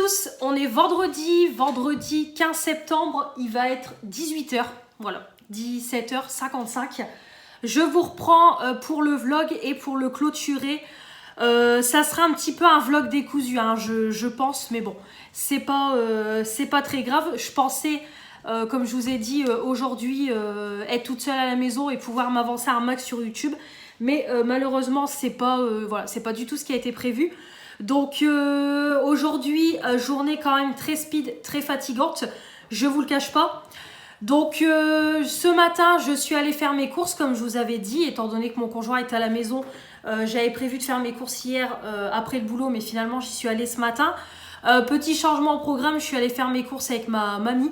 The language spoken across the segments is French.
tous, on est vendredi 15 septembre, il va être 18 h, voilà, 17h55. Je vous reprends pour le vlog et pour le clôturer. Ça sera un petit peu un vlog décousu, hein, je pense, mais bon, c'est pas très grave. Je pensais, comme je vous ai dit aujourd'hui, être toute seule à la maison et pouvoir m'avancer un max sur YouTube, mais malheureusement, c'est pas du tout ce qui a été prévu. Donc aujourd'hui, journée quand même très speed, très fatigante, je vous le cache pas. Donc ce matin, je suis allée faire mes courses comme je vous avais dit, étant donné que mon conjoint est à la maison. J'avais prévu de faire mes courses hier après le boulot, mais finalement j'y suis allée ce matin. Petit changement au programme, je suis allée faire mes courses avec ma mamie.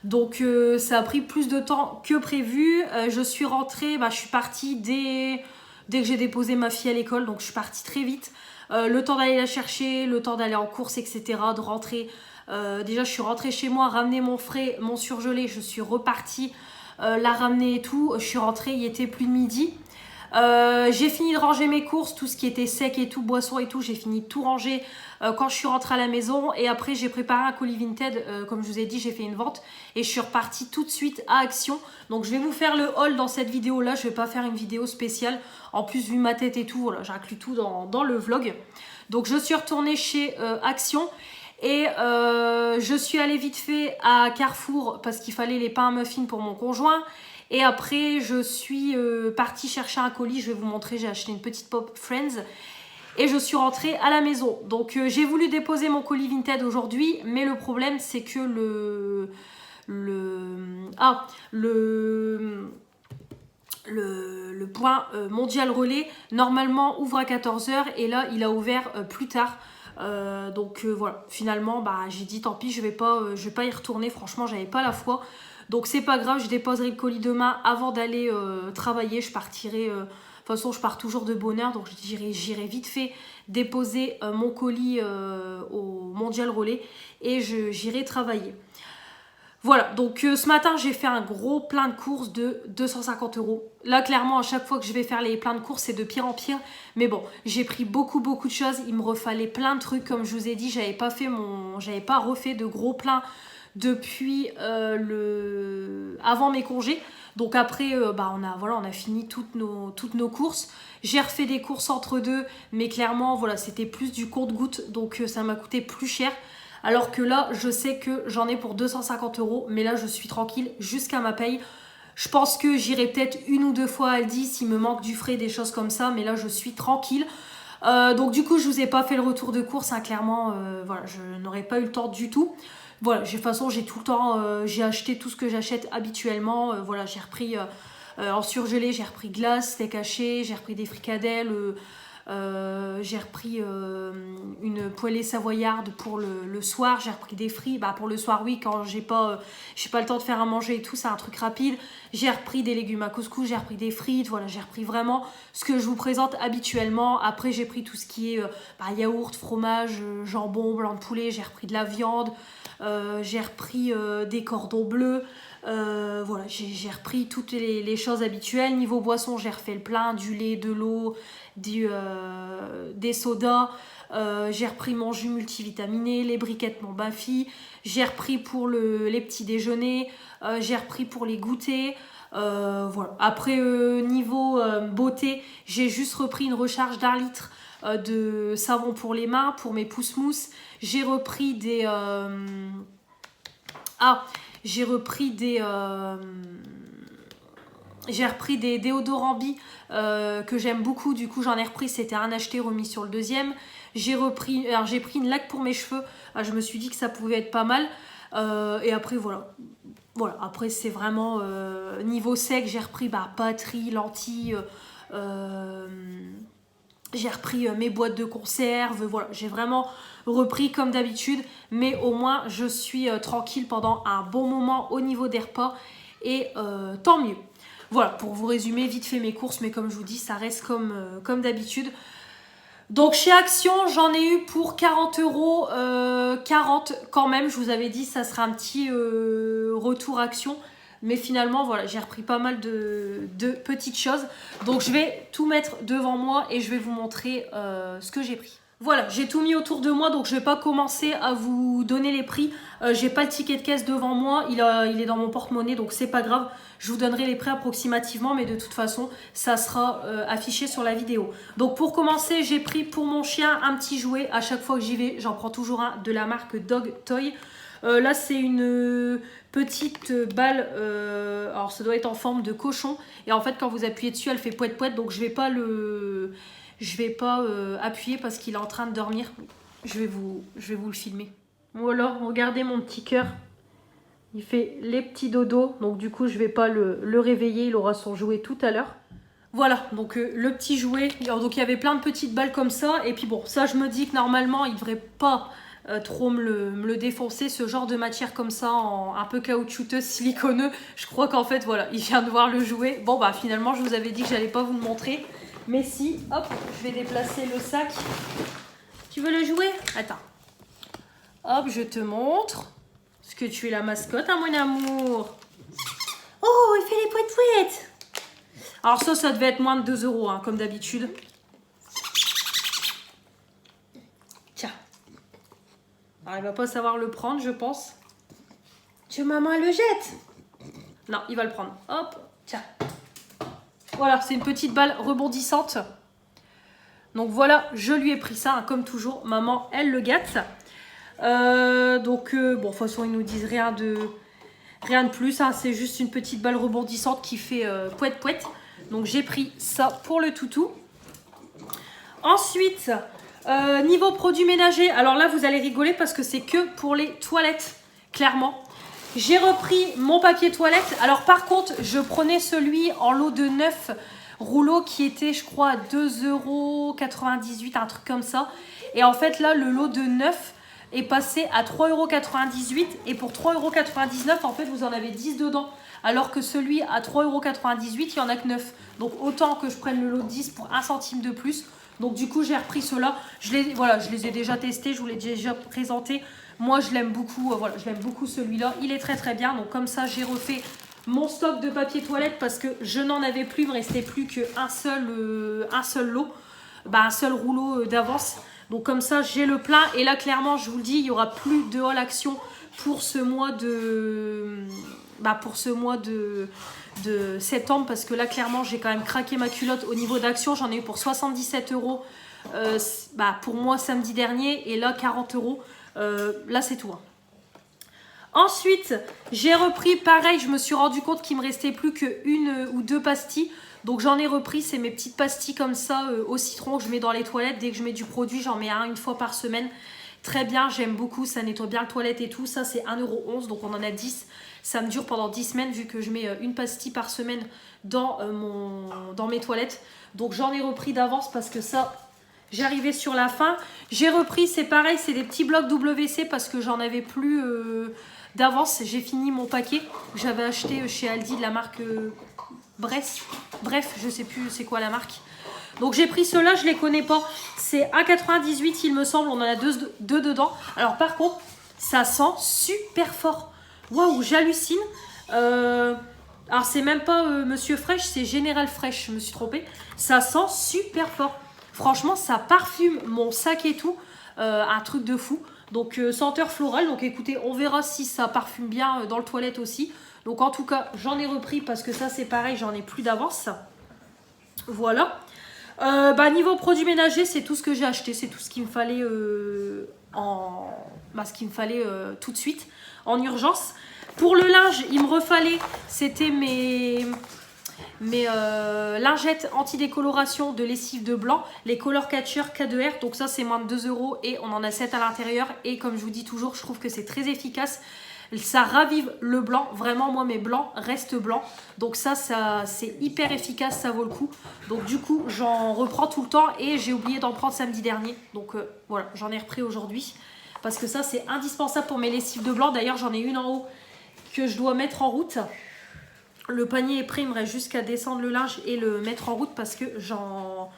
Donc ça a pris plus de temps que prévu. Je suis rentrée, je suis partie dès que j'ai déposé ma fille à l'école, donc je suis partie très vite. Le temps d'aller la chercher, le temps d'aller en course, etc., de rentrer. Déjà, je suis rentrée chez moi, ramener mon frais, mon surgelé, je suis repartie la ramener et tout. Je suis rentrée, il était plus de midi. J'ai fini de ranger mes courses, tout ce qui était sec et tout, boisson et tout, j'ai fini de tout ranger quand je suis rentrée à la maison. Et après, j'ai préparé un colis Vinted, comme je vous ai dit, j'ai fait une vente et je suis repartie tout de suite à Action. Donc, je vais vous faire le haul dans cette vidéo-là, je vais pas faire une vidéo spéciale. En plus, vu ma tête et tout, voilà, j'inclus tout dans le vlog. Donc, je suis retournée chez Action. Et je suis allée vite fait à Carrefour parce qu'il fallait les pains à muffins pour mon conjoint. Et après, je suis partie chercher un colis. Je vais vous montrer, j'ai acheté une petite Pop Friends. Et je suis rentrée à la maison. Donc, j'ai voulu déposer mon colis Vinted aujourd'hui. Mais le problème, c'est que le point mondial relais, normalement, ouvre à 14 h. Et là, il a ouvert plus tard. Donc voilà, finalement j'ai dit tant pis, je vais pas y retourner, franchement j'avais pas la foi, donc c'est pas grave, je déposerai le colis demain avant d'aller travailler. Je partirai, de toute façon je pars toujours de bonne heure, donc j'irai vite fait déposer mon colis au Mondial Relais et j'irai travailler. Voilà, donc ce matin, j'ai fait un gros plein de courses de 250 €. Là, clairement, à chaque fois que je vais faire les pleins de courses, c'est de pire en pire. Mais bon, j'ai pris beaucoup de choses. Il me refallait plein de trucs. Comme je vous ai dit, j'avais pas refait de gros pleins depuis avant mes congés. Donc après, on a fini toutes nos courses. J'ai refait des courses entre deux. Mais clairement, voilà, c'était plus du compte-gouttes. Donc ça m'a coûté plus cher. Alors que là, je sais que j'en ai pour 250 €, mais là, je suis tranquille jusqu'à ma paye. Je pense que j'irai peut-être une ou deux fois à Aldi s'il me manque du frais, des choses comme ça, mais là, je suis tranquille. Donc du coup, je vous ai pas fait le retour de course, hein, clairement, voilà, je n'aurais pas eu le temps du tout. Voilà, de toute façon, j'ai tout le temps, j'ai acheté tout ce que j'achète habituellement. Voilà, j'ai repris en surgelé, j'ai repris glace, steak haché, j'ai repris des fricadelles. J'ai repris une poêlée savoyarde pour le soir. J'ai repris des frites pour le soir, oui, quand j'ai pas le temps de faire à manger et tout, c'est un truc rapide. J'ai repris des légumes à couscous, j'ai repris des frites, voilà, j'ai repris vraiment ce que je vous présente habituellement. Après, j'ai pris tout ce qui est yaourt, fromage, jambon, blanc de poulet. J'ai repris de la viande, j'ai repris des cordons bleus. Voilà, j'ai repris toutes les choses habituelles. Niveau boisson, j'ai refait le plein, du lait, de l'eau, des sodas. J'ai repris mon jus multivitaminé, les briquettes mon Bafi. J'ai repris pour les petits déjeuners. J'ai repris pour les goûters. Voilà. Après, niveau beauté, j'ai juste repris une recharge d'1 litre de savon pour les mains, pour mes pousse-mousse. J'ai repris j'ai repris des déodorants Bi que j'aime beaucoup. Du coup, j'en ai repris. C'était un acheté remis sur le deuxième. J'ai pris une laque pour mes cheveux. Je me suis dit que ça pouvait être pas mal. Et après, voilà. Après, c'est vraiment niveau sec. J'ai repris batterie, lentilles. J'ai repris mes boîtes de conserve. Voilà, j'ai vraiment repris comme d'habitude. Mais au moins, je suis tranquille pendant un bon moment au niveau des repas. Et tant mieux. Voilà, pour vous résumer vite fait mes courses. Mais comme je vous dis, ça reste comme d'habitude. Donc chez Action, j'en ai eu pour 40 €. 40 quand même, je vous avais dit, ça sera un petit retour Action. Mais finalement, voilà, j'ai repris pas mal de petites choses. Donc je vais tout mettre devant moi et je vais vous montrer ce que j'ai pris. Voilà, j'ai tout mis autour de moi, donc je vais pas commencer à vous donner les prix. J'ai pas le ticket de caisse devant moi, il est dans mon porte-monnaie, donc c'est pas grave. Je vous donnerai les prix approximativement, mais de toute façon, ça sera affiché sur la vidéo. Donc pour commencer, j'ai pris pour mon chien un petit jouet. À chaque fois que j'y vais, j'en prends toujours un de la marque Dog Toy. Là, c'est une petite balle, alors ça doit être en forme de cochon. Et en fait, quand vous appuyez dessus, elle fait poète poète, donc je vais pas appuyer parce qu'il est en train de dormir. Je vais vous le filmer. Voilà, regardez mon petit cœur. Il fait les petits dodos. Donc du coup, je vais pas le réveiller. Il aura son jouet tout à l'heure. Voilà, donc le petit jouet. Donc il y avait plein de petites balles comme ça. Et puis bon, ça je me dis que normalement, il devrait pas trop me le défoncer. Ce genre de matière comme ça, un peu caoutchouteux, siliconeux. Je crois qu'en fait, voilà, il vient de voir le jouet. Bon bah finalement, je vous avais dit que j'allais pas vous le montrer. Mais si, hop, je vais déplacer le sac. Tu veux le jouer? Attends. Hop, je te montre. Parce que tu es la mascotte, hein, mon amour. Oh, il fait les pouettes-pouettes. Alors ça devait être moins de 2 €, hein, comme d'habitude. Tiens. Alors, il va pas savoir le prendre, je pense. Tu veux maman, elle le jette? Non, il va le prendre. Hop, tiens. Voilà, c'est une petite balle rebondissante. Donc voilà, je lui ai pris ça, hein, comme toujours. Maman, elle le gâte. Bon, de toute façon, ils nous disent rien de plus. Hein, c'est juste une petite balle rebondissante qui fait pouette pouette. Donc j'ai pris ça pour le toutou. Ensuite, niveau produits ménagers. Alors là, vous allez rigoler parce que c'est que pour les toilettes, clairement. J'ai repris mon papier toilette. Alors par contre, je prenais celui en lot de 9 rouleaux qui était, je crois, à 2,98 €, un truc comme ça. Et en fait, là, le lot de 9 est passé à 3,98 € et pour 3,99 € en fait vous en avez 10 dedans, alors que celui à 3,98 € il n'y en a que 9. Donc autant que je prenne le lot de 10 pour 1 centime de plus. Donc du coup j'ai repris ceux-là. Je les ai déjà testés, je vous l'ai déjà présenté. Moi je l'aime beaucoup, voilà, je l'aime beaucoup celui-là. Il est très très bien. Donc comme ça j'ai refait mon stock de papier toilette parce que je n'en avais plus. Il me restait plus qu'un seul lot, un seul rouleau d'avance. Donc comme ça, j'ai le plein. Et là, clairement, je vous le dis, il n'y aura plus de haul action pour ce mois de septembre. Parce que là, clairement, j'ai quand même craqué ma culotte au niveau d'action. J'en ai eu pour 77 € pour moi samedi dernier. Et là, 40 €. Là, c'est tout. Hein. Ensuite, j'ai repris, pareil, je me suis rendu compte qu'il me restait plus qu'une ou 2 pastilles. Donc j'en ai repris, c'est mes petites pastilles comme ça au citron que je mets dans les toilettes. Dès que je mets du produit, j'en mets une fois par semaine. Très bien, j'aime beaucoup, ça nettoie bien le toilette et tout. Ça c'est 1,11 €, donc on en a 10. Ça me dure pendant 10 semaines vu que je mets une pastille par semaine dans mes toilettes. Donc j'en ai repris d'avance parce que ça, j'arrivais sur la fin. J'ai repris, c'est pareil, c'est des petits blocs WC parce que j'en avais plus d'avance. J'ai fini mon paquet. J'avais acheté chez Aldi de la marque... Bref, je sais plus c'est quoi la marque. Donc j'ai pris ceux-là, je les connais pas. C'est 1,98 € il me semble, on en a deux dedans. Alors par contre, ça sent super fort. Waouh, j'hallucine. Alors c'est même pas Monsieur Fresh, c'est Général Fresh, je me suis trompée. Ça sent super fort. Franchement, ça parfume mon sac et tout. Un truc de fou. Donc senteur florale, donc écoutez, on verra si ça parfume bien dans le toilette aussi. Donc en tout cas, j'en ai repris parce que ça c'est pareil, j'en ai plus d'avance. Voilà. Niveau produits ménagers, c'est tout ce que j'ai acheté. C'est tout ce qu'il me fallait tout de suite, en urgence. Pour le linge, il me refallait, c'était mes lingettes anti-décoloration de lessive de blanc, les Color Catcher K2R. Donc ça c'est moins de 2 € et on en a 7 à l'intérieur. Et comme je vous dis toujours, je trouve que c'est très efficace. Ça ravive le blanc. Vraiment, moi, mes blancs restent blancs. Donc ça c'est hyper efficace, ça vaut le coup. Donc du coup, j'en reprends tout le temps et j'ai oublié d'en prendre samedi dernier. Donc voilà, j'en ai repris aujourd'hui. Parce que ça, c'est indispensable pour mes lessives de blanc. D'ailleurs, j'en ai une en haut que je dois mettre en route. Le panier est prêt, il me reste juste qu'à descendre le linge et le mettre en route parce que j'en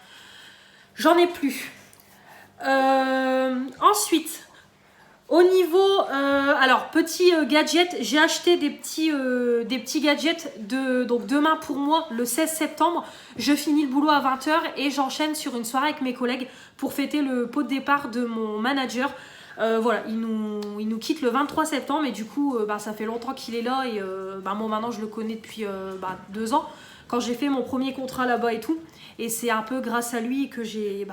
ai plus. Ensuite... Au niveau, alors petit gadget, j'ai acheté des petits gadgets donc demain pour moi, le 16 septembre, je finis le boulot à 20 h et j'enchaîne sur une soirée avec mes collègues pour fêter le pot de départ de mon manager. Voilà, il nous quitte le 23 septembre et du coup, ça fait longtemps qu'il est là et moi maintenant je le connais depuis 2 ans quand j'ai fait mon premier contrat là-bas et tout. Et c'est un peu grâce à lui que j'ai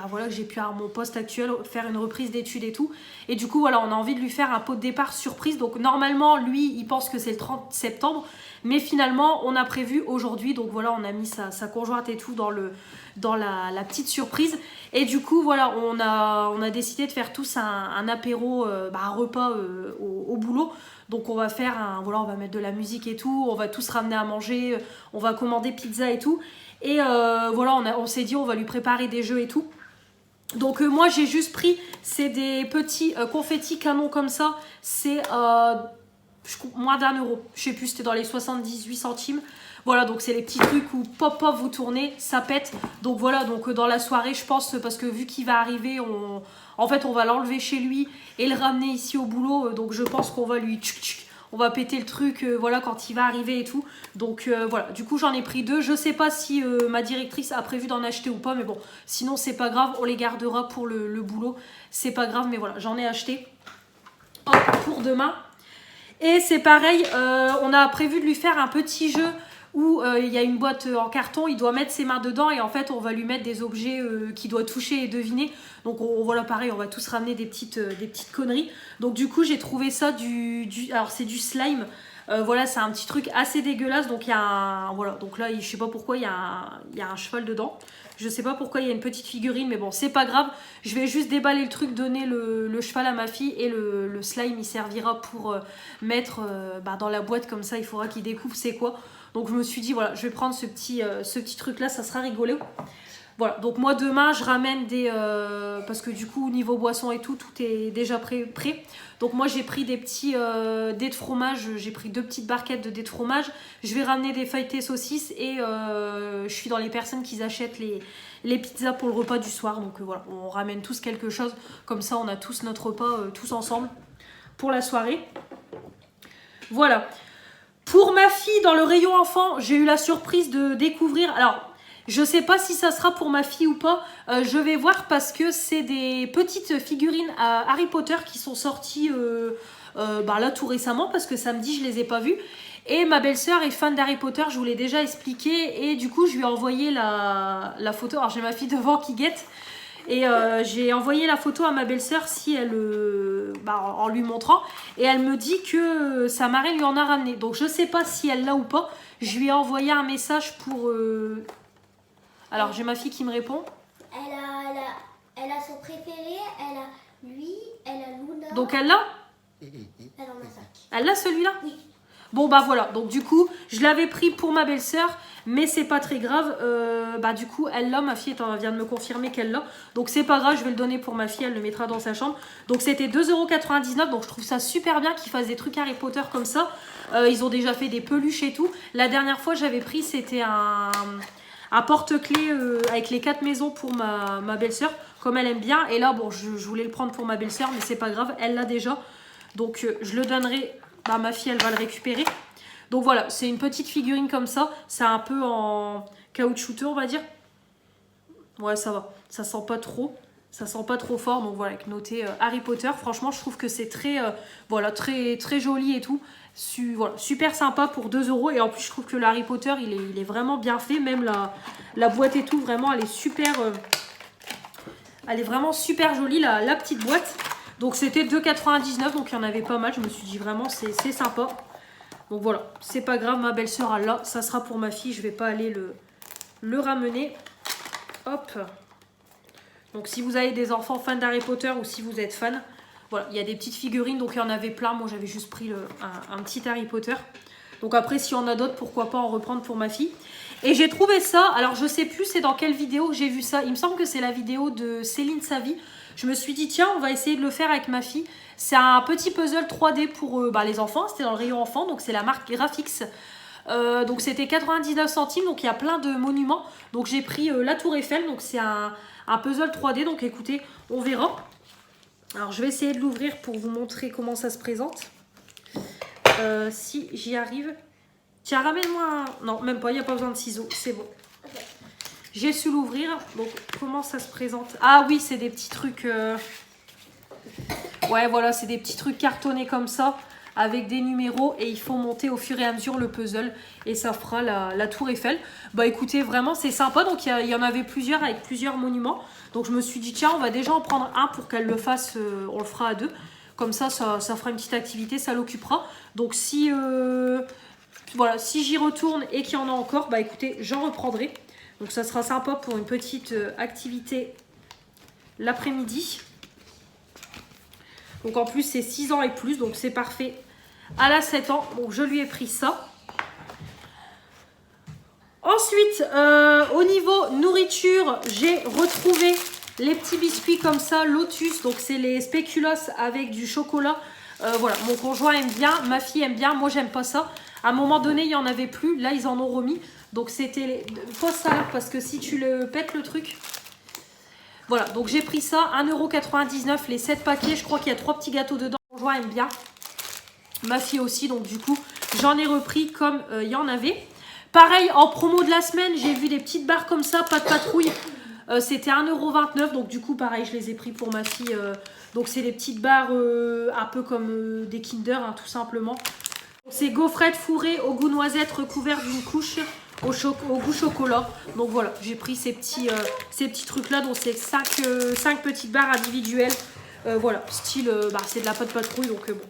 pu à mon poste actuel faire une reprise d'études et tout. Et du coup, voilà, on a envie de lui faire un pot de départ surprise. Donc normalement, lui, il pense que c'est le 30 septembre. Mais finalement, on a prévu aujourd'hui. Donc voilà, on a mis sa conjointe et tout dans la petite surprise. Et du coup, voilà, on a décidé de faire tous un apéro, un repas au boulot. Donc on va faire on va mettre de la musique et tout. On va tous ramener à manger. On va commander pizza et tout. Et voilà, on s'est dit on va lui préparer des jeux et tout. Donc moi j'ai juste pris, c'est des petits confettis canons comme ça. C'est moins d'1 €. Je sais plus, c'était dans les 78 centimes. Voilà, donc c'est les petits trucs où pop pop vous tournez, ça pète. Donc voilà, donc dans la soirée je pense, parce que vu qu'il va arriver, en fait on va l'enlever chez lui et le ramener ici au boulot. Donc je pense qu'on va lui on va péter le truc voilà, quand il va arriver et tout. Donc voilà, du coup j'en ai pris 2. Je sais pas si ma directrice a prévu d'en acheter ou pas, mais bon, sinon c'est pas grave, on les gardera pour le boulot. C'est pas grave, mais voilà, j'en ai acheté. Hop, pour demain. Et c'est pareil, on a prévu de lui faire un petit jeu où il y a une boîte en carton, il doit mettre ses mains dedans et en fait on va lui mettre des objets qu'il doit toucher et deviner. Donc voilà, pareil, on va tous ramener des petites conneries. Donc du coup j'ai trouvé ça alors c'est du slime. Voilà, c'est un petit truc assez dégueulasse. Donc il y a voilà, donc là je sais pas pourquoi il y a un cheval dedans. Je sais pas pourquoi il y a une petite figurine, mais bon, c'est pas grave. Je vais juste déballer le truc, donner le cheval à ma fille et le slime, il servira pour mettre dans la boîte comme ça. Il faudra qu'il découvre c'est quoi. Donc je me suis dit, voilà, je vais prendre ce petit truc-là, ça sera rigolo. Voilà, donc moi demain je ramène parce que du coup au niveau boisson et tout est déjà prêt. Donc moi j'ai pris des petits dés de fromage, j'ai pris 2 petites barquettes de dés de fromage. Je vais ramener des feuilletés saucisses et je suis dans les personnes qui achètent les pizzas pour le repas du soir. Donc voilà, on ramène tous quelque chose, comme ça on a tous notre repas tous ensemble pour la soirée. Voilà. Pour ma fille, dans le rayon enfant, j'ai eu la surprise de découvrir... Alors, je sais pas si ça sera pour ma fille ou pas. Je vais voir parce que c'est des petites figurines à Harry Potter qui sont sorties là tout récemment parce que samedi, je les ai pas vues. Et ma belle-sœur est fan d'Harry Potter, je vous l'ai déjà expliqué. Et du coup, je lui ai envoyé la photo. Alors, j'ai ma fille devant qui guette. Et j'ai envoyé la photo à ma belle-sœur en lui montrant. Et elle me dit que sa marraine lui en a ramené. Donc je sais pas si elle l'a ou pas. Je lui ai envoyé un message pour... Alors j'ai ma fille qui me répond. Elle a son préféré, elle a lui, elle a Luna. Donc elle l'a? Elle en a 5. Elle l'a celui-là? Oui. Bon voilà, donc du coup je l'avais pris pour ma belle-sœur, mais c'est pas très grave. Du coup elle l'a, ma fille vient de me confirmer qu'elle l'a. Donc c'est pas grave, je vais le donner pour ma fille, elle le mettra dans sa chambre. Donc c'était 2,99 €, donc je trouve ça super bien qu'ils fassent des trucs Harry Potter comme ça. Ils ont déjà fait des peluches et tout. La dernière fois j'avais pris, c'était un porte-clés avec les 4 maisons pour ma belle-sœur, comme elle aime bien. Et là bon, je voulais le prendre pour ma belle-sœur, mais c'est pas grave, elle l'a déjà. Donc je le donnerai... ma fille elle va le récupérer. Donc voilà, c'est une petite figurine comme ça. C'est un peu en caoutchouteux on va dire. Ouais, ça va, ça sent pas trop. Ça sent pas trop fort. Donc voilà, avec noté Harry Potter. Franchement je trouve que c'est très très, très joli et tout. Voilà, super sympa pour 2 €. Et en plus je trouve que le Harry Potter il est vraiment bien fait. Même la boîte et tout, vraiment elle est super elle est vraiment super jolie la petite boîte. Donc c'était 2,99 €, donc il y en avait pas mal. Je me suis dit vraiment c'est sympa. Donc voilà, c'est pas grave, ma belle-sœur elle l'a. Ça sera pour ma fille, je vais pas aller le ramener. Hop. Donc si vous avez des enfants fans d'Harry Potter ou si vous êtes fan, voilà, il y a des petites figurines, donc il y en avait plein. Moi j'avais juste pris un petit Harry Potter. Donc après si on a d'autres, pourquoi pas en reprendre pour ma fille. Et j'ai trouvé ça, alors je sais plus c'est dans quelle vidéo que j'ai vu ça. Il me semble que c'est la vidéo de Céline Savy. Je me suis dit tiens, on va essayer de le faire avec ma fille. C'est un petit puzzle 3D pour les enfants. C'était dans le rayon enfant, donc c'est la marque Graphix. Donc c'était 99 centimes, donc il y a plein de monuments. Donc j'ai pris la Tour Eiffel, donc c'est un puzzle 3D. Donc écoutez, on verra. Alors, je vais essayer de l'ouvrir pour vous montrer comment ça se présente. Si j'y arrive. Tiens, ramène-moi un... Non, même pas, il n'y a pas besoin de ciseaux, c'est bon. Ok. J'ai su l'ouvrir, donc comment ça se présente? Ah oui, c'est des petits trucs... Ouais, voilà, c'est des petits trucs cartonnés comme ça, avec des numéros, et il faut monter au fur et à mesure le puzzle, et ça fera la tour Eiffel. Bah écoutez, vraiment, c'est sympa, donc il y en avait plusieurs avec plusieurs monuments. Donc je me suis dit, tiens, on va déjà en prendre un pour qu'elle le fasse, on le fera à deux. Comme ça fera une petite activité, ça l'occupera. Donc si... Voilà, si j'y retourne et qu'il y en a encore, bah écoutez, j'en reprendrai. Donc ça sera sympa pour une petite activité l'après-midi. Donc en plus c'est 6 ans et plus, donc c'est parfait. Elle a 7 ans, donc je lui ai pris ça. Ensuite, au niveau nourriture, j'ai retrouvé les petits biscuits comme ça, Lotus. Donc c'est les spéculoos avec du chocolat. Voilà, mon conjoint aime bien, ma fille aime bien, moi j'aime pas ça. À un moment donné, il n'y en avait plus, là ils en ont remis. Donc c'était... Pose ça là, parce que si tu le pètes le truc... Voilà, donc j'ai pris ça, 1,99 € les 7 paquets. Je crois qu'il y a 3 petits gâteaux dedans, mon conjoint aime bien. Ma fille aussi, donc du coup, j'en ai repris comme il y en avait. Pareil, en promo de la semaine, j'ai vu des petites barres comme ça, pas de patrouille. C'était 1,29 €, donc du coup, pareil, je les ai pris pour ma fille. Donc c'est des petites barres un peu comme des Kinder, hein, tout simplement. C'est gaufrettes fourrées au goût noisette recouvertes d'une couche au goût chocolat. Donc voilà, j'ai pris ces petits trucs-là, donc c'est 5 petites barres individuelles. Voilà, style, c'est de la pâte patrouille, donc bon.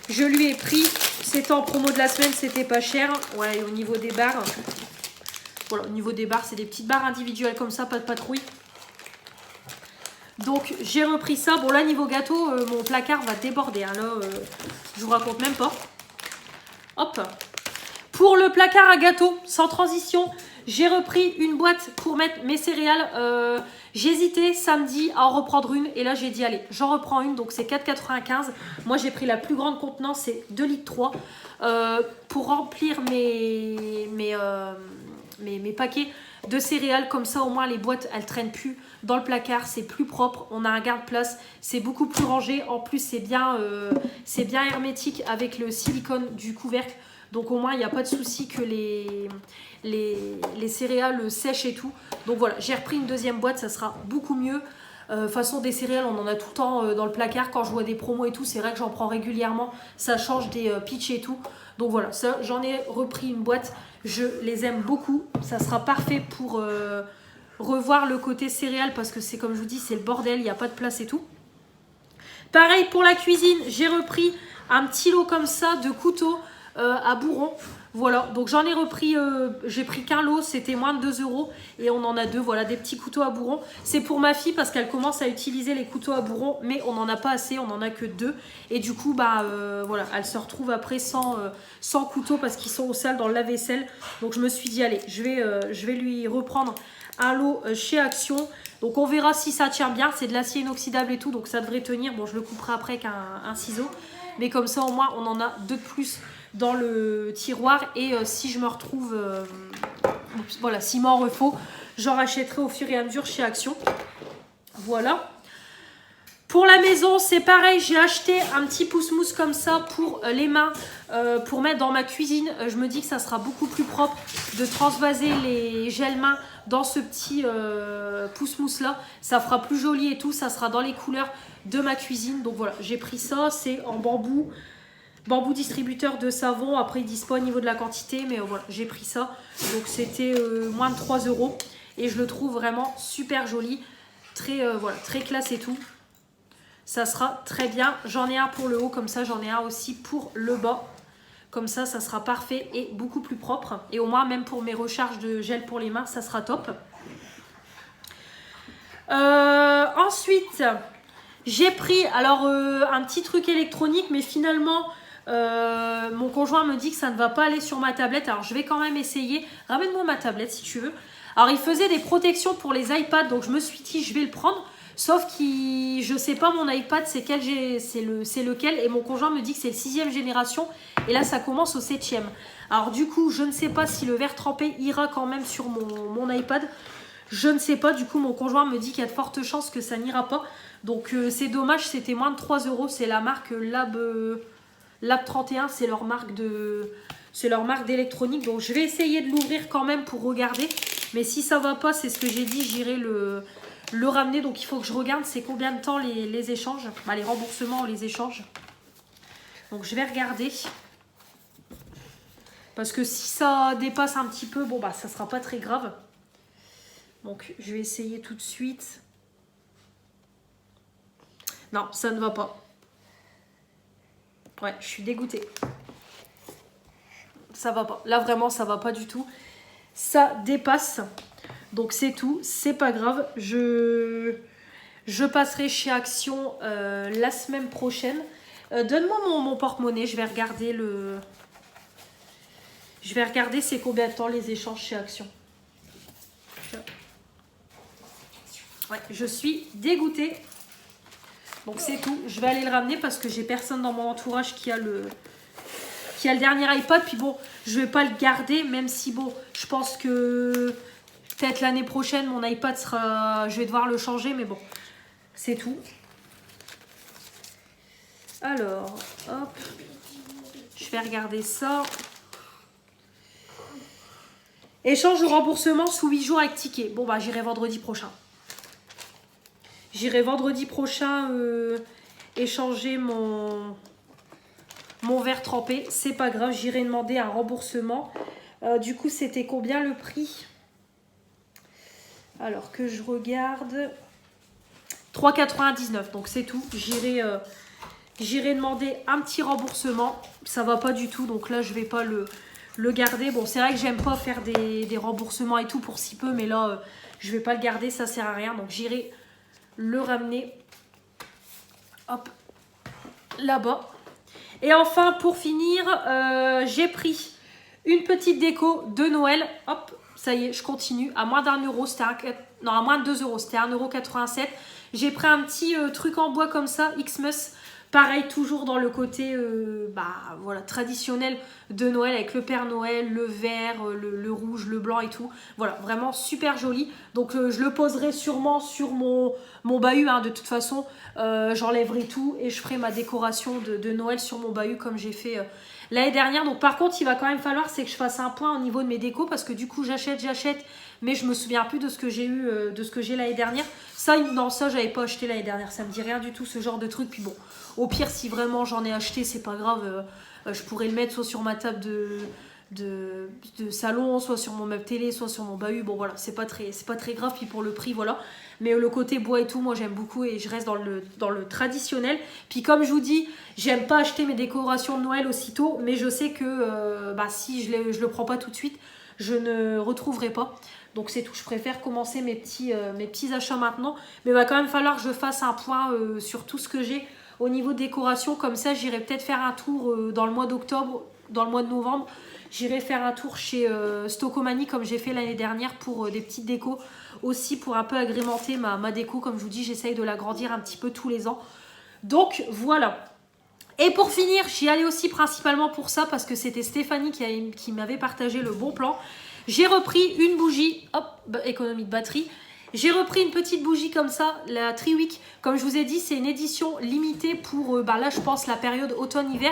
Je lui ai pris, c'était en promo de la semaine, c'était pas cher. Ouais, et au niveau des barres, voilà, au niveau des barres, c'est des petites barres individuelles comme ça, pas de patrouille. Donc j'ai repris ça. Bon là, niveau gâteau, mon placard va déborder. Hein, là, je vous raconte même pas. Hop. Pour le placard à gâteau, sans transition, j'ai repris une boîte pour mettre mes céréales. J'hésitais samedi à en reprendre une. Et là, j'ai dit, allez, j'en reprends une. Donc, c'est 4,95 €. Moi, j'ai pris la plus grande contenance, c'est 2,3 litres. Pour remplir mes paquets de céréales. Comme ça, au moins, les boîtes, elles traînent plus dans le placard. C'est plus propre. On a un garde-place. C'est beaucoup plus rangé. En plus, c'est bien hermétique avec le silicone du couvercle. Donc au moins, il n'y a pas de souci que les céréales sèchent et tout. Donc voilà, j'ai repris une deuxième boîte, ça sera beaucoup mieux. De toute façon, des céréales, on en a tout le temps dans le placard. Quand je vois des promos et tout, c'est vrai que j'en prends régulièrement. Ça change des pitchs et tout. Donc voilà, ça, j'en ai repris une boîte. Je les aime beaucoup. Ça sera parfait pour revoir le côté céréales parce que c'est comme je vous dis, c'est le bordel, il n'y a pas de place et tout. Pareil pour la cuisine, j'ai repris un petit lot comme ça de couteaux à bourron. Voilà, donc j'en ai repris, j'ai pris qu'un lot, c'était moins de 2 € et on en a deux, voilà, des petits couteaux à bourron. C'est pour ma fille parce qu'elle commence à utiliser les couteaux à bourron, mais on n'en a pas assez, on n'en a que 2. Et du coup, voilà, elle se retrouve après sans couteau parce qu'ils sont au sale dans le lave-vaisselle. Donc je me suis dit, allez, je vais lui reprendre un lot chez Action. Donc on verra si ça tient bien, c'est de l'acier inoxydable et tout, donc ça devrait tenir. Bon, je le couperai après avec un ciseau, mais comme ça au moins on en a 2 de plus dans le tiroir. Et si je me retrouve, voilà, s'il m'en refaut, j'en rachèterai au fur et à mesure chez Action. Voilà. Pour la maison, c'est pareil, j'ai acheté un petit pouce-mousse comme ça pour les mains, pour mettre dans ma cuisine. Je me dis que ça sera beaucoup plus propre de transvaser les gels mains dans ce petit pouce-mousse là. Ça fera plus joli et tout, ça sera dans les couleurs de ma cuisine. Donc voilà, j'ai pris ça, c'est en bambou distributeur de savon. Après, ils disent pas au niveau de la quantité, mais voilà, j'ai pris ça. Donc c'était moins de 3 € et je le trouve vraiment super joli, voilà, très classe et tout. Ça sera très bien. J'en ai un pour le haut, comme ça j'en ai un aussi pour le bas. Comme ça, ça sera parfait et beaucoup plus propre. Et au moins, même pour mes recharges de gel pour les mains, ça sera top. Ensuite, j'ai pris alors un petit truc électronique, mais finalement, mon conjoint me dit que ça ne va pas aller sur ma tablette. Alors, je vais quand même essayer. Ramène-moi ma tablette si tu veux. Alors, il faisait des protections pour les iPads, donc je me suis dit, je vais le prendre. Sauf que je sais pas mon iPad c'est lequel, et mon conjoint me dit que c'est le 6e génération et là ça commence au 7e. Alors du coup je ne sais pas si le verre trempé ira quand même sur mon iPad. Je ne sais pas, du coup mon conjoint me dit qu'il y a de fortes chances que ça n'ira pas. Donc c'est dommage, c'était moins de 3 euros. C'est la marque Lab 31, c'est leur marque d'électronique. Donc je vais essayer de l'ouvrir quand même pour regarder. Mais si ça va pas, c'est ce que j'ai dit, j'irai le ramener. Donc il faut que je regarde c'est combien de temps les échanges. Bah, les remboursements ou les échanges. Donc je vais regarder. Parce que si ça dépasse un petit peu, bon bah ça sera pas très grave. Donc je vais essayer tout de suite. Non, ça ne va pas. Ouais, je suis dégoûtée. Ça va pas. Là vraiment ça va pas du tout. Ça dépasse. Donc c'est tout. C'est pas grave. Je passerai chez Action la semaine prochaine. Donne-moi mon porte-monnaie. Je vais regarder c'est combien de temps les échanges chez Action. Ouais, je suis dégoûtée. Donc c'est tout. Je vais aller le ramener parce que j'ai personne dans mon entourage qui a le dernier iPod. Puis bon, je vais pas le garder, même si bon, je pense que peut-être l'année prochaine, mon iPad sera... Je vais devoir le changer, mais bon, c'est tout. Alors, hop. Je vais regarder ça. Échange ou remboursement sous 8 jours avec ticket. Bon, bah j'irai vendredi prochain. J'irai vendredi prochain échanger mon verre trempé. C'est pas grave, j'irai demander un remboursement. Du coup, c'était combien le prix? Alors que je regarde. 3,99. Donc c'est tout. J'irai demander un petit remboursement. Ça va pas du tout. Donc là, je vais pas le garder. Bon, c'est vrai que j'aime pas faire des remboursements et tout pour si peu. Mais là, je vais pas le garder. Ça sert à rien. Donc j'irai le ramener. Hop. Là-bas. Et enfin, pour finir, j'ai pris une petite déco de Noël. Hop. Ça y est, je continue. À moins d'1 euro. Non, à moins de 2 euros. C'était 1,87 €. J'ai pris un petit truc en bois comme ça. Xmas. Pareil, toujours dans le côté voilà, traditionnel de Noël avec le Père Noël, le vert, le rouge, le blanc et tout. Voilà, vraiment super joli. Donc je le poserai sûrement sur mon bahut. Hein, de toute façon, j'enlèverai tout et je ferai ma décoration de Noël sur mon bahut comme j'ai fait l'année dernière. Donc par contre, il va quand même falloir c'est que je fasse un point au niveau de mes décos parce que du coup, j'achète. Mais je me souviens plus de ce que j'ai eu, de ce que j'ai l'année dernière. Ça, j'avais pas acheté l'année dernière. Ça me dit rien du tout, ce genre de truc. Puis bon, au pire, si vraiment j'en ai acheté, c'est pas grave. Je pourrais le mettre soit sur ma table de salon, soit sur mon meuble télé, soit sur mon bahut. Bon, voilà, c'est pas très grave. Puis pour le prix, voilà. Mais le côté bois et tout, moi, j'aime beaucoup et je reste dans le traditionnel. Puis comme je vous dis, j'aime pas acheter mes décorations de Noël aussitôt. Mais je sais que si je le prends pas tout de suite, je ne retrouverai pas. Donc c'est tout, je préfère commencer mes petits achats maintenant. Mais il va quand même falloir que je fasse un point sur tout ce que j'ai au niveau décoration. Comme ça, j'irai peut-être faire un tour dans le mois d'octobre, dans le mois de novembre. J'irai faire un tour chez Stocomanie comme j'ai fait l'année dernière pour des petites décos. Aussi pour un peu agrémenter ma déco. Comme je vous dis, j'essaye de l'agrandir un petit peu tous les ans. Donc voilà. Et pour finir, j'y allais aussi principalement pour ça parce que c'était Stéphanie qui m'avait partagé le bon plan. J'ai repris une bougie, hop, économie de batterie. J'ai repris une petite bougie comme ça, la Triwick. Comme je vous ai dit, c'est une édition limitée pour, là je pense, la période automne-hiver.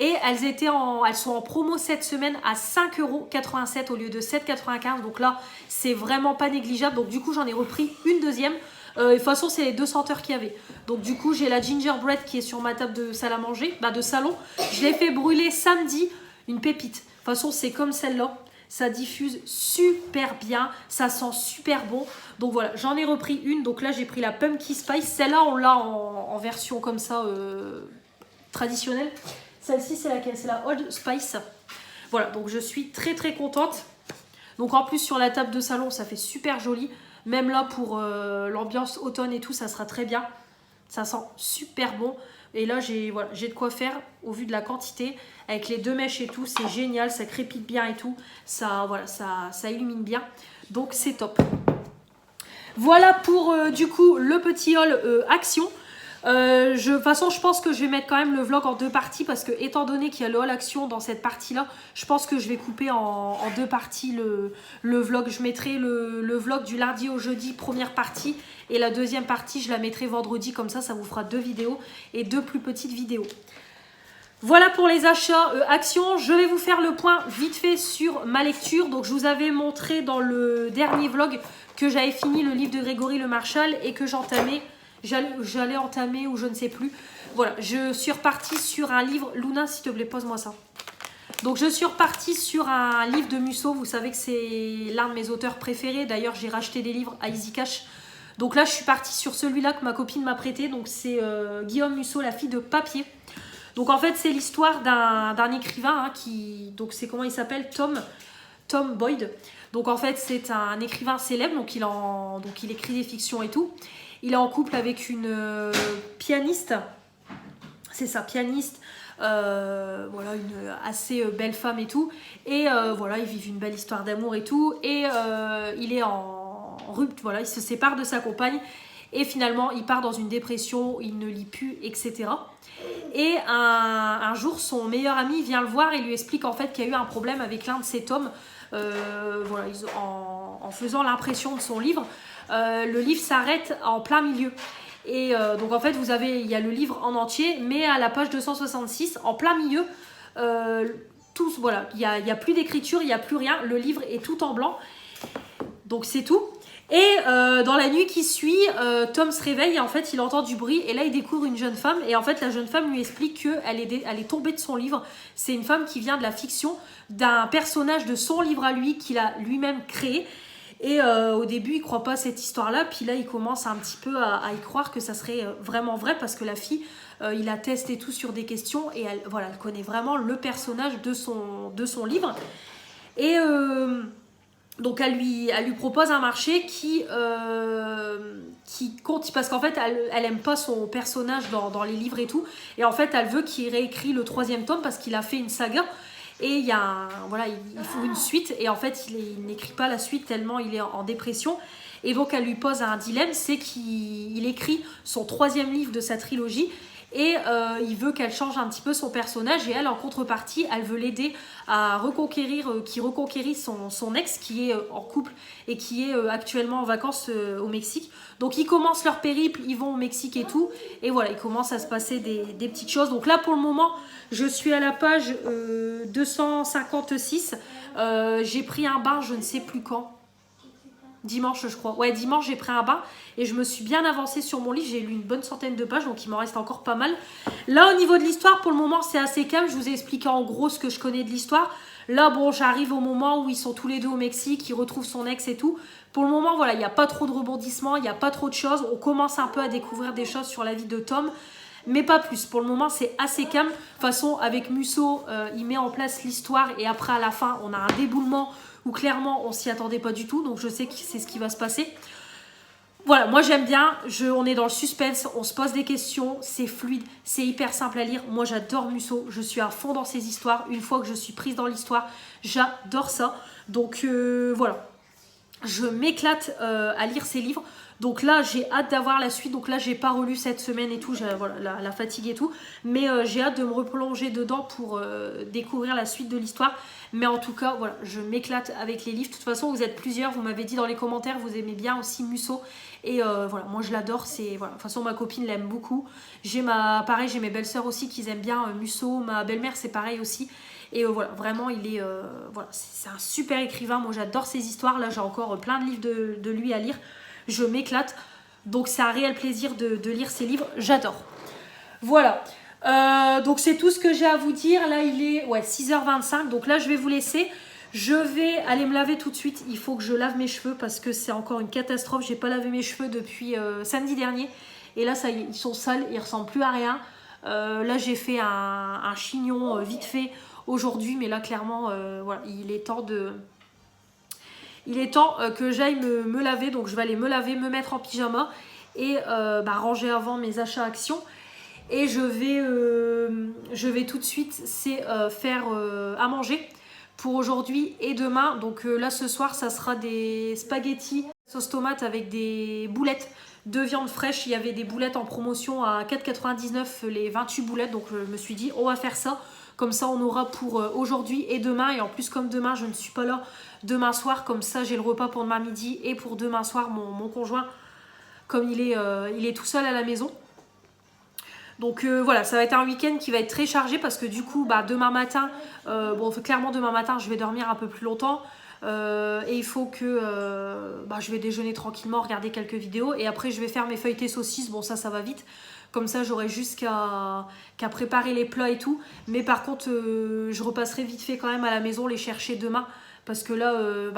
Et elles sont en promo cette semaine à 5,87 € au lieu de 7,95 €. Donc là, c'est vraiment pas négligeable. Donc du coup, j'en ai repris une deuxième. De toute façon, c'est les 2 senteurs qu'il y avait. Donc du coup, j'ai la gingerbread qui est sur ma table de salle à manger, de salon. Je l'ai fait brûler samedi, une pépite. De toute façon, c'est comme celle-là. Ça diffuse super bien, ça sent super bon. Donc voilà, j'en ai repris une. Donc là, j'ai pris la Pumpkin Spice. Celle-là, on l'a en version comme ça, traditionnelle. Celle-ci, c'est laquelle? C'est la Old Spice. Voilà, donc je suis très très contente. Donc en plus, sur la table de salon, ça fait super joli. Même là, pour l'ambiance automne et tout, ça sera très bien. Ça sent super bon. Et là, j'ai de quoi faire au vu de la quantité. Avec les 2 mèches et tout, c'est génial. Ça crépite bien et tout. Ça illumine bien. Donc, c'est top. Voilà pour, du coup, le petit haul Action. De toute façon, je pense que je vais mettre quand même le vlog en 2 parties parce que étant donné qu'il y a le All Action dans cette partie-là, je pense que je vais couper en 2 parties le vlog. Je mettrai le vlog du lundi au jeudi, première partie, et la deuxième partie, je la mettrai vendredi, comme ça vous fera 2 vidéos et 2 plus petites vidéos. Voilà pour les achats actions. Je vais vous faire le point vite fait sur ma lecture. Donc je vous avais montré dans le dernier vlog que j'avais fini le livre de Grégory Le Marchal et que j'allais entamer ou je ne sais plus. Voilà, je suis repartie sur un livre. Luna, s'il te plaît, pose-moi ça. Donc je suis repartie sur un livre de Musso. Vous savez que c'est l'un de mes auteurs préférés. D'ailleurs, j'ai racheté des livres à Easy Cash. Donc là, je suis partie sur celui-là que ma copine m'a prêté. Donc c'est Guillaume Musso, La fille de papier. Donc en fait, c'est l'histoire d'un écrivain hein, donc c'est comment il s'appelle, Tom Boyd. Donc en fait, c'est un écrivain célèbre, donc il écrit des fictions et tout. Il est en couple avec une pianiste. C'est ça, pianiste. Voilà, une assez belle femme et tout. Et voilà, ils vivent une belle histoire d'amour et tout. Et il est en rupture, voilà, il se sépare de sa compagne. Et finalement, il part dans une dépression, il ne lit plus, etc. Et un jour, son meilleur ami vient le voir et lui explique en fait qu'il y a eu un problème avec l'un de ses tomes. Voilà, en faisant l'impression de son livre, le livre s'arrête en plein milieu. Et donc en fait, il y a le livre en entier, mais à la page 266, en plein milieu, voilà, il n'y a plus d'écriture, il n'y a plus rien, le livre est tout en blanc. Donc c'est tout. Et dans la nuit qui suit, Tom se réveille et en fait il entend du bruit et là il découvre une jeune femme et en fait la jeune femme lui explique qu'elle est tombée de son livre. C'est une femme qui vient de la fiction d'un personnage de son livre à lui qu'il a lui-même créé. Et au début il croit pas à cette histoire-là, puis là il commence un petit peu à y croire que ça serait vraiment vrai parce que la fille, il a testé tout sur des questions et elle connaît vraiment le personnage de son livre. Et donc elle lui propose un marché qui compte parce qu'en fait elle aime pas son personnage dans les livres et tout et en fait elle veut qu'il réécrit le 3e tome parce qu'il a fait une saga et il faut une suite et en fait il n'écrit pas la suite tellement il est en dépression et donc elle lui pose un dilemme, c'est qu'il écrit son 3e livre de sa trilogie. Et il veut qu'elle change un petit peu son personnage et elle en contrepartie elle veut l'aider à reconquérisse son ex qui est en couple et qui est actuellement en vacances au Mexique. Donc ils commencent leur périple, ils vont au Mexique et tout et voilà, il commence à se passer des petites choses. Donc là pour le moment je suis à la page 256, j'ai pris un bain je ne sais plus quand. Dimanche je crois, ouais dimanche j'ai pris un bain et je me suis bien avancée sur mon livre, j'ai lu une bonne centaine de pages donc il m'en reste encore pas mal. Là au niveau de l'histoire pour le moment c'est assez calme, je vous ai expliqué en gros ce que je connais de l'histoire. Là bon j'arrive au moment où ils sont tous les deux au Mexique, il retrouve son ex et tout. Pour le moment voilà il n'y a pas trop de rebondissements, il n'y a pas trop de choses, on commence un peu à découvrir des choses sur la vie de Tom. Mais pas plus, pour le moment c'est assez calme. De toute façon avec Musso il met en place l'histoire et après à la fin on a un déboulement où clairement on s'y attendait pas du tout, donc je sais que c'est ce qui va se passer. Voilà, moi j'aime bien, on est dans le suspense, on se pose des questions, c'est fluide, c'est hyper simple à lire. Moi j'adore Musso, je suis à fond dans ses histoires, une fois que je suis prise dans l'histoire, j'adore ça. Donc voilà, je m'éclate à lire ses livres. Donc là j'ai hâte d'avoir la suite, donc là j'ai pas relu cette semaine et tout, voilà, la fatigue et tout, mais j'ai hâte de me replonger dedans pour découvrir la suite de l'histoire. Mais en tout cas voilà, je m'éclate avec les livres. De toute façon vous êtes plusieurs, vous m'avez dit dans les commentaires vous aimez bien aussi Musso et voilà, moi je l'adore. Voilà. De toute façon ma copine l'aime beaucoup, pareil j'ai mes belles-sœurs aussi qui aiment bien Musso, ma belle-mère c'est pareil aussi. Et voilà, vraiment il est voilà, c'est un super écrivain, moi j'adore ses histoires. Là j'ai encore plein de livres de lui à lire. Je m'éclate, donc c'est un réel plaisir de lire ses livres, j'adore. Voilà, donc c'est tout ce que j'ai à vous dire. Là il est 6h25, donc là je vais vous laisser. Je vais aller me laver tout de suite, il faut que je lave mes cheveux parce que c'est encore une catastrophe. J'ai pas lavé mes cheveux depuis samedi dernier et là ça y est, ils sont sales, ils ressemblent plus à rien. Là j'ai fait un chignon vite fait aujourd'hui, mais là clairement voilà, il est temps que j'aille me laver, donc je vais aller me laver, me mettre en pyjama et ranger avant mes achats actions. Et je vais tout de suite faire à manger pour aujourd'hui et demain. Donc là ce soir ça sera des spaghettis sauce tomate avec des boulettes de viande fraîche. Il y avait des boulettes en promotion à 4,99 les 28 boulettes. Donc je me suis dit, on va faire ça. Comme ça, on aura pour aujourd'hui et demain. Et en plus, comme demain, je ne suis pas là demain soir. Comme ça, j'ai le repas pour demain midi. Et pour demain soir, mon conjoint, comme il est tout seul à la maison. Donc voilà, ça va être un week-end qui va être très chargé parce que du coup, demain matin, clairement demain matin, je vais dormir un peu plus longtemps. Et il faut que je vais déjeuner tranquillement, regarder quelques vidéos. Et après, je vais faire mes feuilletés saucisses. Bon, ça va vite. Comme ça, j'aurai juste qu'à préparer les plats et tout. Mais par contre, je repasserai vite fait quand même à la maison les chercher demain. Parce que là,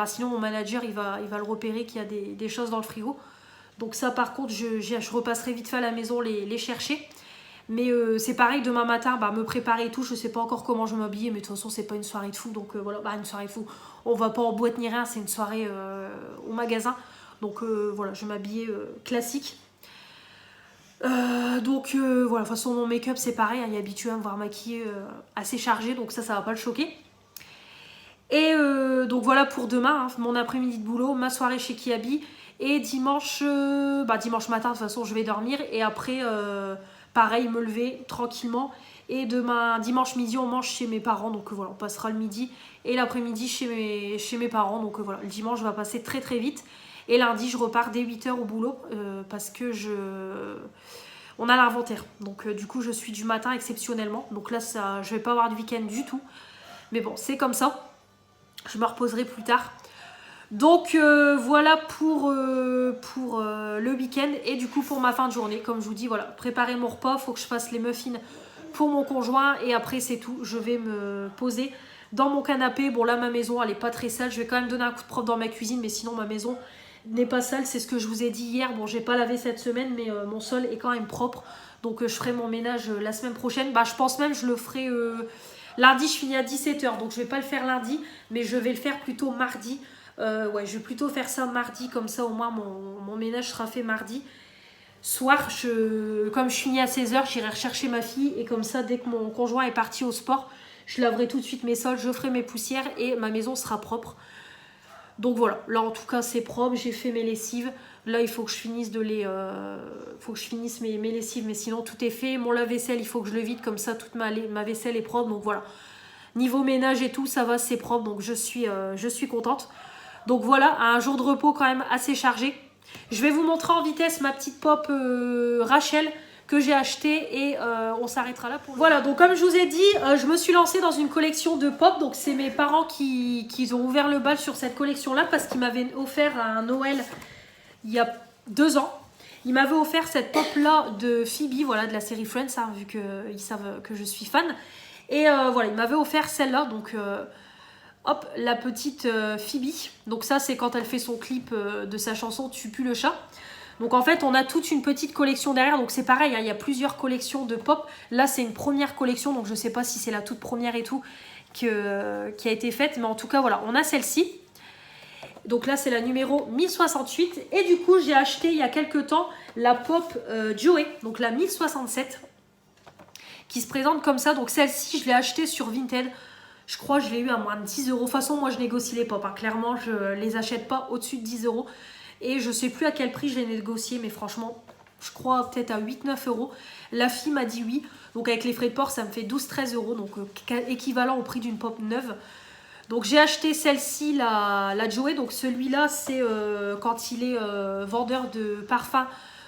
sinon mon manager, il va le repérer qu'il y a des choses dans le frigo. Donc ça, par contre, je repasserai vite fait à la maison les chercher. Mais c'est pareil, demain matin, me préparer et tout. Je sais pas encore comment je vais m'habiller. Mais de toute façon, c'est pas une soirée de fou. Donc voilà, une soirée de fou. On va pas en boîte ni rien. C'est une soirée au magasin. Donc voilà, je vais m'habiller classique. Voilà, de toute façon mon make-up c'est pareil, il est habitué à me voir maquillée assez chargée, donc ça va pas le choquer. Et donc voilà pour demain, mon après-midi de boulot, ma soirée chez Kiabi. Et dimanche matin de toute façon je vais dormir. Et après pareil, me lever tranquillement. Et demain, dimanche midi, on mange chez mes parents. Donc voilà, on passera le midi et l'après-midi chez mes parents. Donc voilà, le dimanche va passer très très vite. Et lundi, je repars dès 8h au boulot parce que on a l'inventaire. Donc du coup, je suis du matin exceptionnellement. Donc là, je vais pas avoir de week-end du tout. Mais bon, c'est comme ça. Je me reposerai plus tard. Donc voilà pour le week-end. Et du coup, pour ma fin de journée, comme je vous dis, voilà, préparer mon repas. Il faut que je fasse les muffins pour mon conjoint. Et après, c'est tout. Je vais me poser dans mon canapé. Bon, là, ma maison, elle est pas très sale. Je vais quand même donner un coup de propre dans ma cuisine. Mais sinon, ma maison n'est pas sale, c'est ce que je vous ai dit hier. Bon, j'ai pas lavé cette semaine, mais mon sol est quand même propre. Donc je ferai mon ménage la semaine prochaine. Je pense même je le ferai lundi, je finis à 17h. Donc je vais pas le faire lundi, mais je vais le faire plutôt mardi. Je vais plutôt faire ça mardi, comme ça au moins mon ménage sera fait mardi. Soir, comme je finis à 16h, j'irai rechercher ma fille. Et comme ça, dès que mon conjoint est parti au sport, je laverai tout de suite mes sols, je ferai mes poussières et ma maison sera propre. Donc voilà, là en tout cas c'est propre, j'ai fait mes lessives. Là il faut que je finisse mes lessives, mais sinon tout est fait. Mon lave-vaisselle, il faut que je le vide, comme ça toute ma vaisselle est propre. Donc voilà, niveau ménage et tout, ça va, c'est propre, donc je suis contente. Donc voilà, un jour de repos quand même assez chargé. Je vais vous montrer en vitesse ma petite pop Rachel que j'ai acheté et on s'arrêtera là pour voilà. Donc comme je vous ai dit, je me suis lancée dans une collection de pop. Donc c'est mes parents qui ont ouvert le bal sur cette collection là parce qu'ils m'avaient offert un Noël il y a 2 ans. Ils m'avaient offert cette pop là de Phoebe, voilà, de la série Friends, vu qu'ils savent que je suis fan. Et voilà, ils m'avaient offert celle-là. Donc hop, la petite Phoebe. Donc ça c'est quand elle fait son clip de sa chanson Tu pues le chat. Donc en fait on a toute une petite collection derrière. Donc c'est pareil, il y a plusieurs collections de pop. Là c'est une première collection, donc je sais pas si c'est la toute première et tout qui a été faite. Mais en tout cas voilà, on a celle-ci. Donc là c'est la numéro 1068. Et du coup j'ai acheté il y a quelques temps la pop Joey, donc la 1067, qui se présente comme ça. Donc celle-ci je l'ai achetée sur Vinted. Je crois que je l'ai eu à moins de 10 €. De toute façon moi je négocie les pop, clairement je les achète pas au-dessus de 10 €. Et je sais plus à quel prix je l'ai négocié, mais franchement, je crois peut-être à 8-9 €. La fille m'a dit oui. Donc avec les frais de port, ça me fait 12-13 €. Donc équivalent au prix d'une pop neuve. Donc j'ai acheté celle-ci, la Joey. Donc celui-là, c'est quand il est vendeur de parfum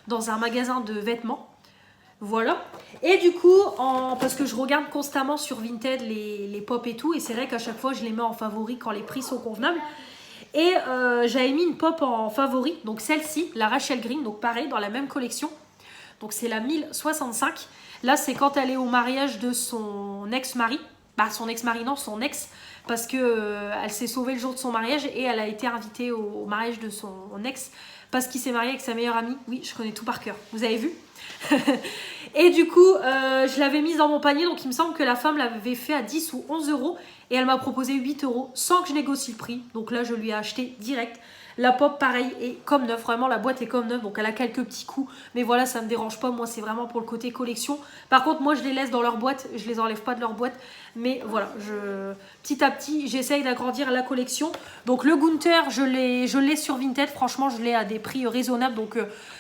dans un magasin de vêtements. Voilà. Et du coup, parce que je regarde constamment sur Vinted les pop et tout. Et c'est vrai qu'à chaque fois, je les mets en favori quand les prix sont convenables. Et j'avais mis une pop en favori, donc celle-ci, la Rachel Green, donc pareil, dans la même collection. Donc c'est la 1065. Là, c'est quand elle est au mariage de son ex-mari. Son ex-mari, non, son ex. Parce que elle s'est sauvée le jour de son mariage et elle a été invitée au mariage de son ex. Parce qu'il s'est marié avec sa meilleure amie. Oui, je connais tout par cœur. Vous avez vu? Et du coup, je l'avais mise dans mon panier. Donc il me semble que la femme l'avait fait à 10 ou 11 €. Et elle m'a proposé 8 € sans que je négocie le prix. Donc là, je lui ai acheté direct. La pop pareil est comme neuve, vraiment la boîte est comme neuve, donc elle a quelques petits coups, mais voilà, ça me dérange pas, moi c'est vraiment pour le côté collection. Par contre moi je les laisse dans leur boîte, je les enlève pas de leur boîte, mais voilà, petit à petit j'essaye d'agrandir la collection. Donc le Gunther je l'ai sur Vinted, franchement je l'ai à des prix raisonnables, donc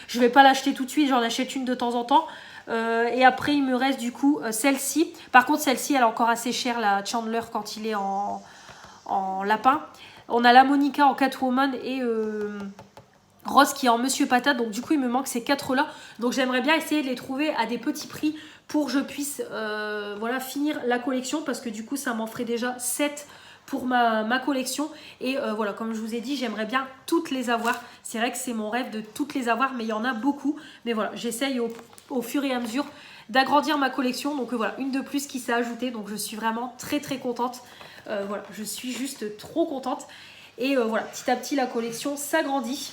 je vais pas l'acheter tout de suite, j'en achète une de temps en temps. Et après il me reste du coup celle-ci, par contre celle-ci elle est encore assez chère, la Chandler quand il est en lapin. On a la Monica en Catwoman et Rose qui est en Monsieur Patate. Donc du coup il me manque ces 4 là. Donc j'aimerais bien essayer de les trouver à des petits prix pour que je puisse voilà, finir la collection. Parce que du coup ça m'en ferait déjà 7 pour ma collection. Et voilà, comme je vous ai dit, j'aimerais bien toutes les avoir. C'est vrai que c'est mon rêve de toutes les avoir, mais il y en a beaucoup. Mais voilà, j'essaye au fur et à mesure d'agrandir ma collection. Donc voilà, une de plus qui s'est ajoutée. Donc je suis vraiment très très contente. Voilà, je suis juste trop contente. Et voilà, petit à petit la collection s'agrandit.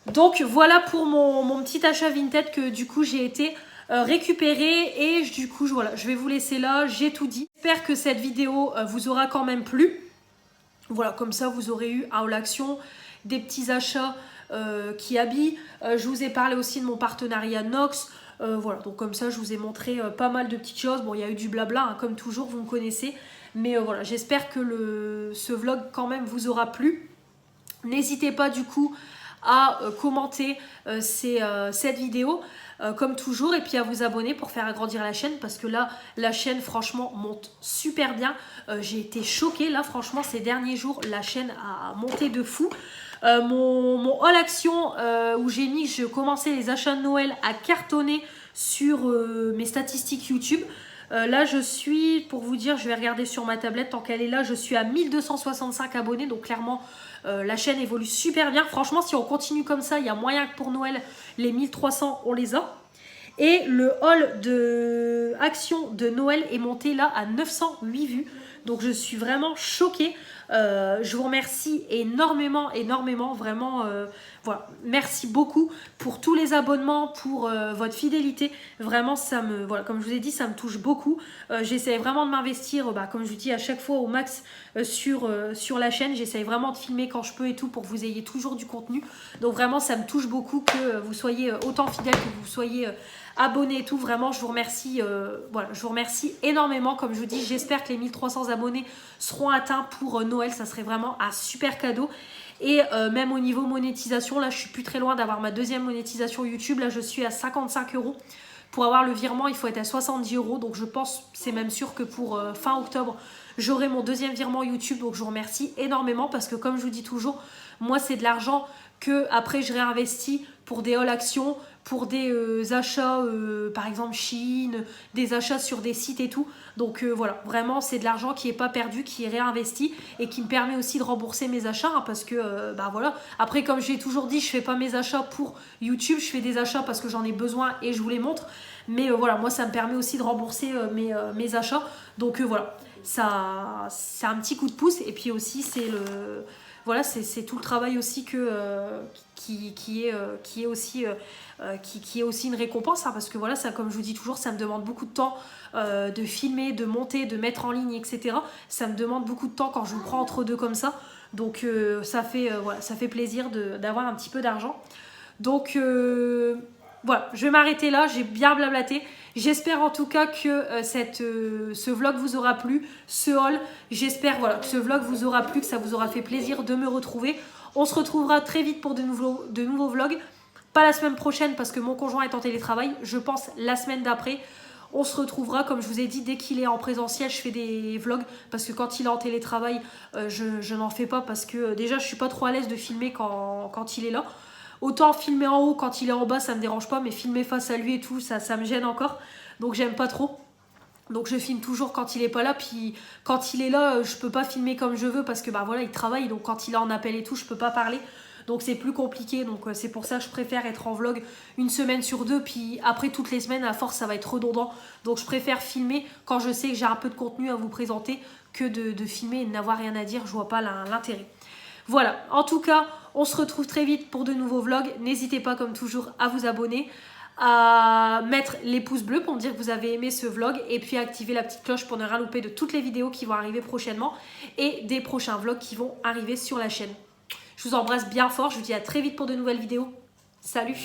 Donc voilà pour mon petit achat Vinted que du coup j'ai été récupérer. Et du coup voilà, je vais vous laisser là, j'ai tout dit. J'espère que cette vidéo vous aura quand même plu. Voilà, comme ça vous aurez eu à l'action des petits achats qui habillent. Je vous ai parlé aussi de mon partenariat Nox. Voilà, donc comme ça je vous ai montré pas mal de petites choses. Bon, il y a eu du blabla, hein, comme toujours, vous me connaissez. Mais voilà, j'espère que ce vlog quand même vous aura plu. N'hésitez pas du coup à commenter cette vidéo comme toujours, et puis à vous abonner pour faire agrandir la chaîne, parce que là la chaîne franchement monte super bien. J'ai été choquée là, franchement ces derniers jours la chaîne a monté de fou. Mon haul action où j'ai mis, je commençais les achats de Noël à cartonner sur mes statistiques YouTube. Là je suis, pour vous dire, je vais regarder sur ma tablette tant qu'elle est là, je suis à 1265 abonnés, donc clairement la chaîne évolue super bien. Franchement si on continue comme ça, il y a moyen que pour Noël les 1300 on les a. Et le haul de action de Noël est monté là à 908 vues. Donc je suis vraiment choquée. Je vous remercie énormément, vraiment. Voilà, merci beaucoup pour tous les abonnements, pour votre fidélité. Vraiment, voilà, comme je vous ai dit, ça me touche beaucoup. J'essaie vraiment de m'investir, comme je vous dis à chaque fois au max sur la chaîne. J'essaie vraiment de filmer quand je peux et tout pour que vous ayez toujours du contenu. Donc vraiment, ça me touche beaucoup que vous soyez autant fidèles, que vous soyez abonnés et tout. Vraiment, je vous remercie. Voilà, je vous remercie énormément. Comme je vous dis, j'espère que les 1300 abonnés seront atteints pour Noël. Ça serait vraiment un super cadeau. Et même au niveau monétisation, là je suis plus très loin d'avoir ma deuxième monétisation YouTube. Là je suis à 55 €. Pour avoir le virement, il faut être à 70 €. Donc je pense, c'est même sûr que pour fin octobre, j'aurai mon deuxième virement YouTube. Donc je vous remercie énormément, parce que comme je vous dis toujours, moi c'est de l'argent que après je réinvestis pour des haul actions, pour des achats par exemple Chine, des achats sur des sites et tout. Donc voilà, vraiment c'est de l'argent qui n'est pas perdu, qui est réinvesti et qui me permet aussi de rembourser mes achats, hein, parce que voilà. Après, comme j'ai toujours dit, je fais pas mes achats pour YouTube, je fais des achats parce que j'en ai besoin et je vous les montre. Mais voilà, moi ça me permet aussi de rembourser mes achats. Donc voilà, ça c'est un petit coup de pouce. Et puis aussi c'est le... Voilà, c'est tout le travail aussi qui est aussi une récompense, hein, parce que voilà, ça, comme je vous dis toujours, ça me demande beaucoup de temps de filmer, de monter, de mettre en ligne, etc. Ça me demande beaucoup de temps quand je vous prends entre deux comme ça. Donc ça fait plaisir d'avoir un petit peu d'argent. Donc voilà, je vais m'arrêter là, j'ai bien blablaté. J'espère en tout cas que ce vlog vous aura plu, ce haul. J'espère voilà, que ce vlog vous aura plu, que ça vous aura fait plaisir de me retrouver. On se retrouvera très vite pour de nouveaux vlogs. Pas la semaine prochaine parce que mon conjoint est en télétravail. Je pense la semaine d'après. On se retrouvera, comme je vous ai dit, dès qu'il est en présentiel, je fais des vlogs. Parce que quand il est en télétravail, je n'en fais pas. Parce que déjà, je suis pas trop à l'aise de filmer quand il est là. Autant filmer en haut, quand il est en bas, ça me dérange pas. Mais filmer face à lui et tout, ça me gêne encore. Donc j'aime pas trop. Donc je filme toujours quand il est pas là. Puis quand il est là, je peux pas filmer comme je veux. Parce que voilà, il travaille. Donc quand il est en appel et tout, je peux pas parler. Donc c'est plus compliqué, donc c'est pour ça que je préfère être en vlog une semaine sur deux. Puis après toutes les semaines, à force ça va être redondant. Donc je préfère filmer quand je sais que j'ai un peu de contenu à vous présenter, que de filmer et de n'avoir rien à dire. Je vois pas l'intérêt. Voilà, en tout cas, on se retrouve très vite pour de nouveaux vlogs. N'hésitez pas comme toujours à vous abonner, à mettre les pouces bleus pour me dire que vous avez aimé ce vlog, et puis à activer la petite cloche pour ne rien louper de toutes les vidéos qui vont arriver prochainement et des prochains vlogs qui vont arriver sur la chaîne. Je vous embrasse bien fort. Je vous dis à très vite pour de nouvelles vidéos. Salut!